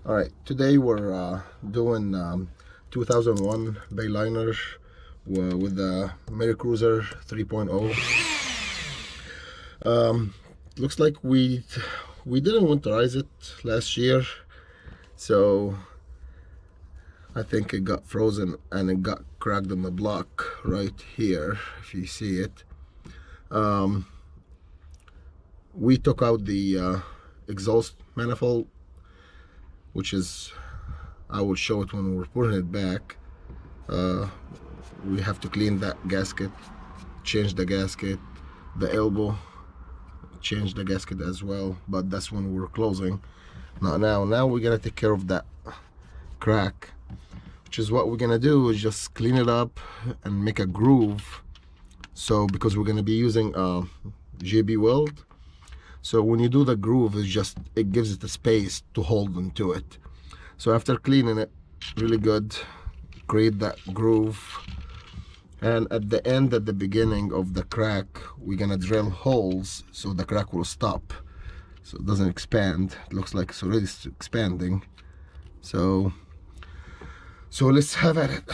All right, today we're doing 2001 Bayliner with the Mercruiser 3.0. Looks like we didn't winterize it last year, so I think it got frozen and it got cracked on the block right here, if you see it. We took out the exhaust manifold, which is, I will show it when we're putting it back. We have to clean that gasket, change the gasket, the elbow, change the gasket as well, but that's when we're closing. Not now. Now we're gonna take care of that crack, which is what we're gonna do is just clean it up and make a groove. So because we're gonna be using JB Weld, so when you do the groove, it gives it a space to hold into it. So after cleaning it really good, create that groove, and at the end, at the beginning of the crack, we're gonna drill holes so the crack will stop, so it doesn't expand. It looks like it's already expanding. So let's have at it.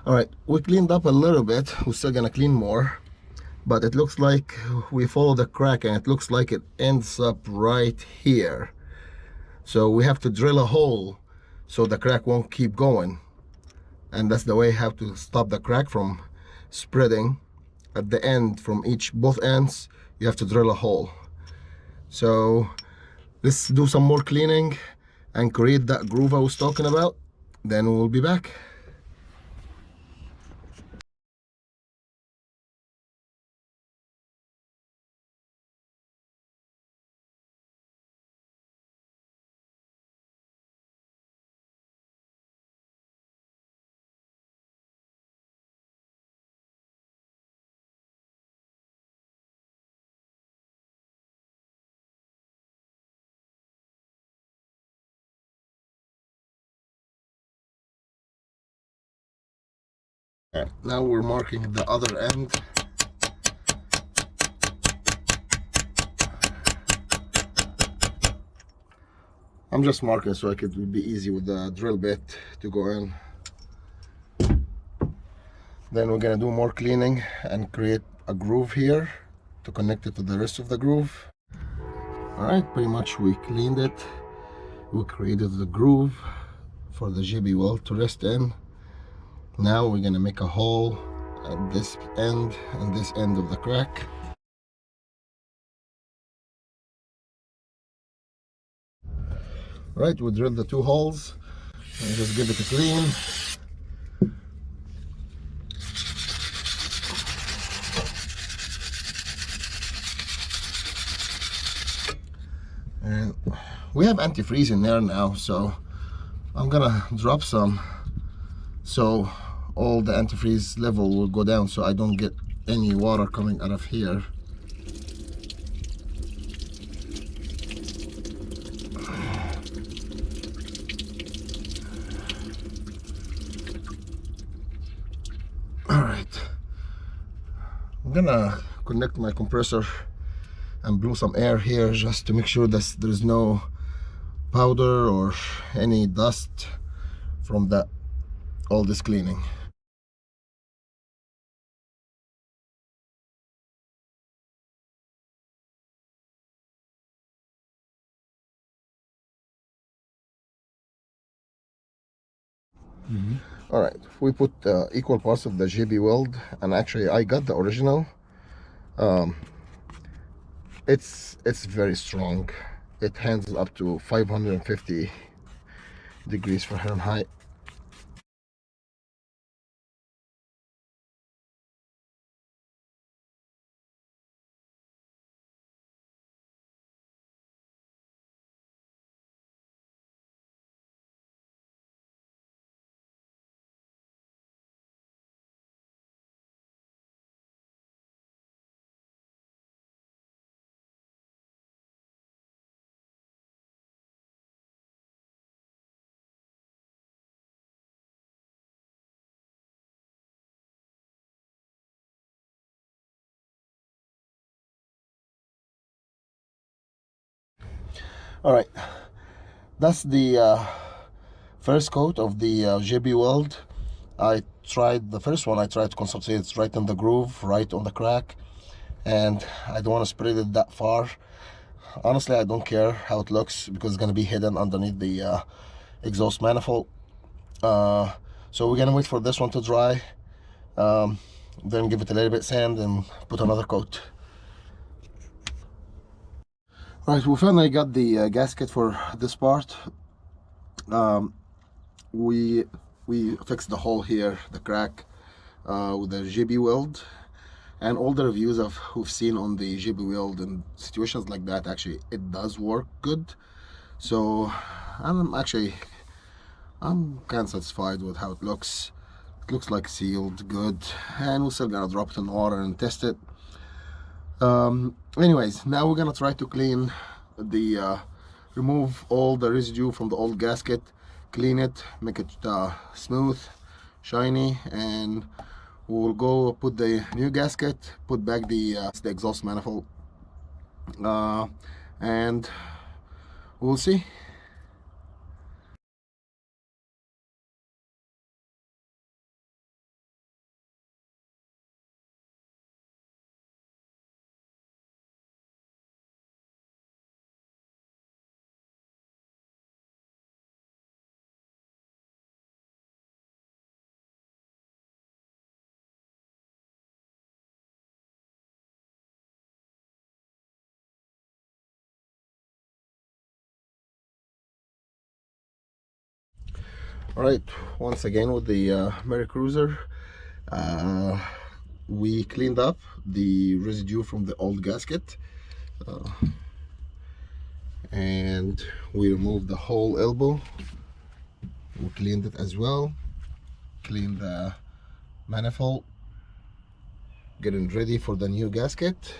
All right, we cleaned up a little bit. We're still gonna clean more, but it looks like we follow the crack and it looks like it ends up right here. So we have to drill a hole so the crack won't keep going, and that's the way you have to stop the crack from spreading. At the end, from both ends, you have to drill a hole. So let's do some more cleaning and create that groove I was talking about, then we'll be back. Now we're marking the other end. I'm just marking so it would be easy with the drill bit to go in. Then we're gonna do more cleaning and create a groove here to connect it to the rest of the groove. All right, pretty much we cleaned it. We created the groove for the JB Weld to rest in. Now we're gonna make a hole at this end and this end of the crack. Right, we drilled the two holes and just give it a clean. And we have antifreeze in there now, so I'm gonna drop some so all the antifreeze level will go down so I don't get any water coming out of here. All right, I'm gonna connect my compressor and blow some air here just to make sure that there's no powder or any dust from all this cleaning. All right, we put equal parts of the JB Weld, and actually I got the original. It's very strong. It handles up to 550 degrees Fahrenheit. All right, that's the first coat of the JB Weld. I tried the first one. I tried to concentrate it right in the groove, right on the crack, and I don't want to spread it that far. Honestly, I don't care how it looks because it's gonna be hidden underneath the exhaust manifold. So we're gonna wait for this one to dry, then give it a little bit sand and put another coat. Right, we finally got the gasket for this part. We fixed the hole here, the crack, with the JB Weld, and all the reviews we've seen on the JB Weld in situations like that, actually it does work good. So I'm kind of satisfied with how it looks. It looks like sealed good, and we're still gonna drop it in the water and test it. Anyways, now we're gonna try to clean the remove all the residue from the old gasket, clean it, make it smooth, shiny, and we'll go put the new gasket, put back the exhaust manifold, and we'll see. All right, once again with the Mercruiser, we cleaned up the residue from the old gasket, and we removed the whole elbow. We cleaned it as well, cleaned the manifold, getting ready for the new gasket.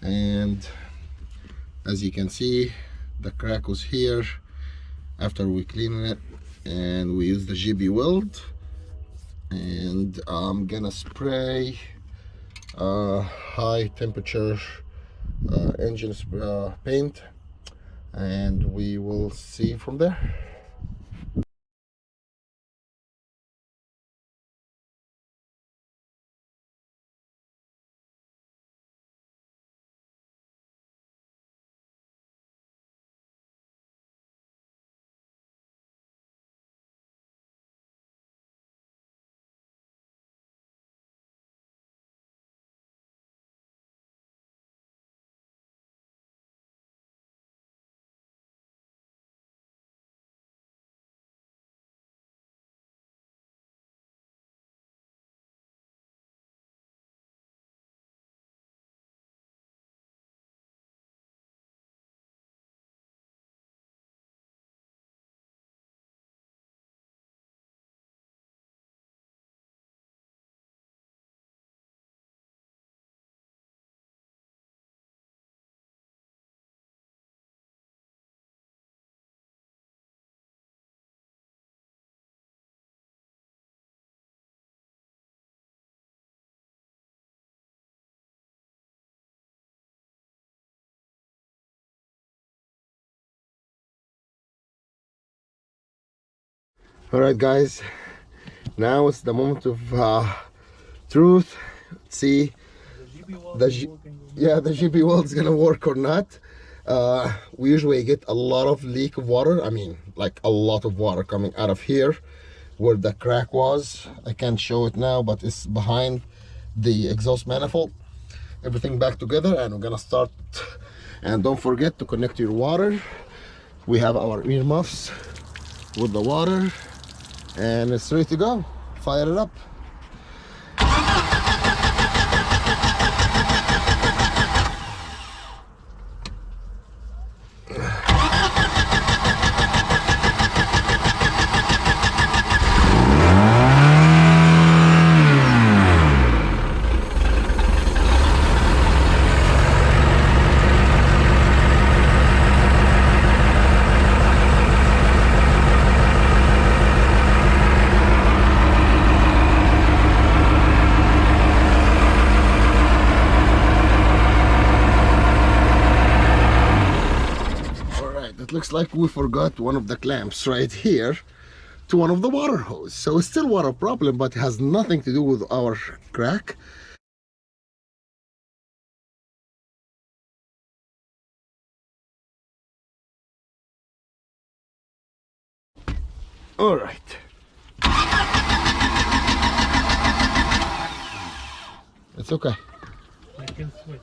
And as you can see, the crack was here after we cleaned it, and we used the JB Weld, and I'm gonna spray high temperature engine paint, and we will see from there. All right, guys, now it's the moment of truth. See the JB Weld is gonna work or not. We usually get a lot of leak of water. I mean, like a lot of water coming out of here where the crack was. I can't show it now, but it's behind the exhaust manifold. Everything back together, and we're gonna start. And don't forget to connect your water. We have our earmuffs with the water, and it's ready to go. Fire it up. it looks like we forgot one of the clamps right here to one of the water hose. So it's still water problem, but it has nothing to do with our crack. All right. It's okay. I can switch.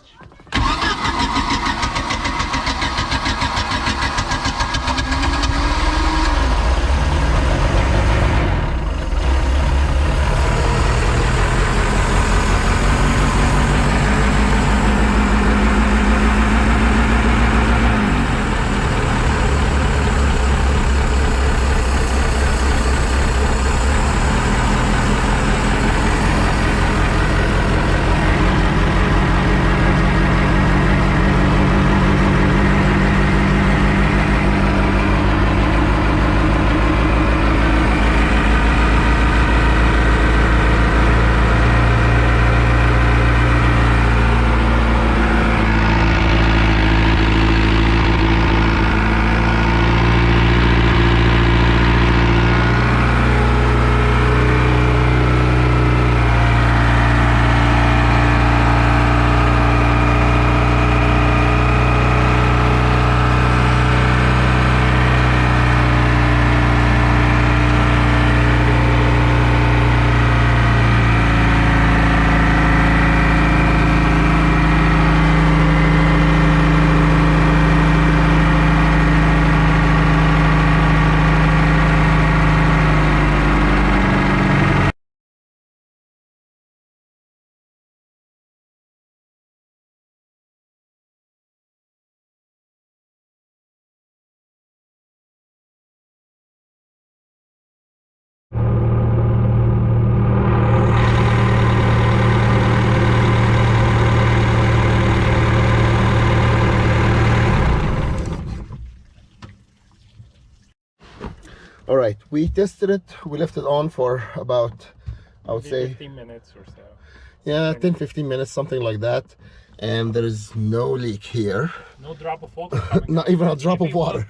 All right, we tested it. We left it on for about, I would say 15 minutes or so. Yeah, 10-15 minutes, something like that. And there is no leak here. No drop of water coming Not out. even a drop of water.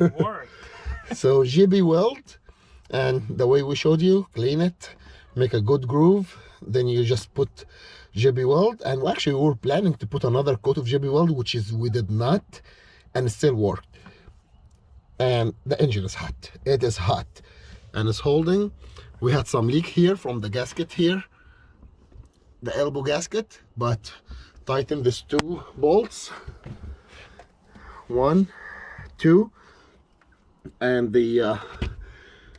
So JB Weld, and the way we showed you, clean it, make a good groove, then you just put JB Weld. And actually we were planning to put another coat of JB Weld, which is we did not, and it still worked. And the engine is hot. It is hot and it's holding. We had some leak here from the gasket here, the elbow gasket, but tighten these 2 bolts, 1, 2, and the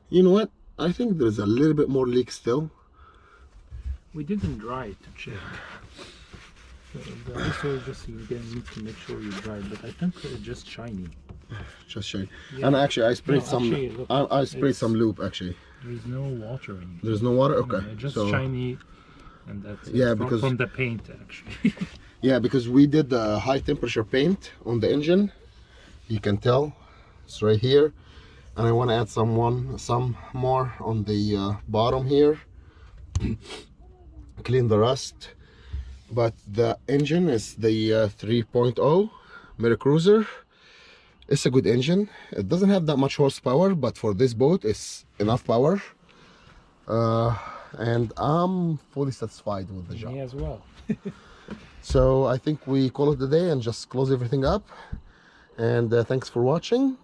you know what, I think there's a little bit more leak still. We didn't dry it to check. Also, just you again need to make sure you dry it, but I think it's just shiny. Just shine. Yeah. And actually I sprayed actually, look, I sprayed some lube actually. There's no water in it. There's no water? Okay. No, just so shiny, and that's yeah, it. because from the paint actually. yeah, because we did the high temperature paint on the engine. You can tell it's right here, and I want to add some more on the bottom here. Clean the rust. But the engine is the 3.0 Mercruiser. It's a good engine. It doesn't have that much horsepower, but for this boat it's enough power, and I'm fully satisfied with the job. Me as well. So I think we call it a day and just close everything up, and thanks for watching.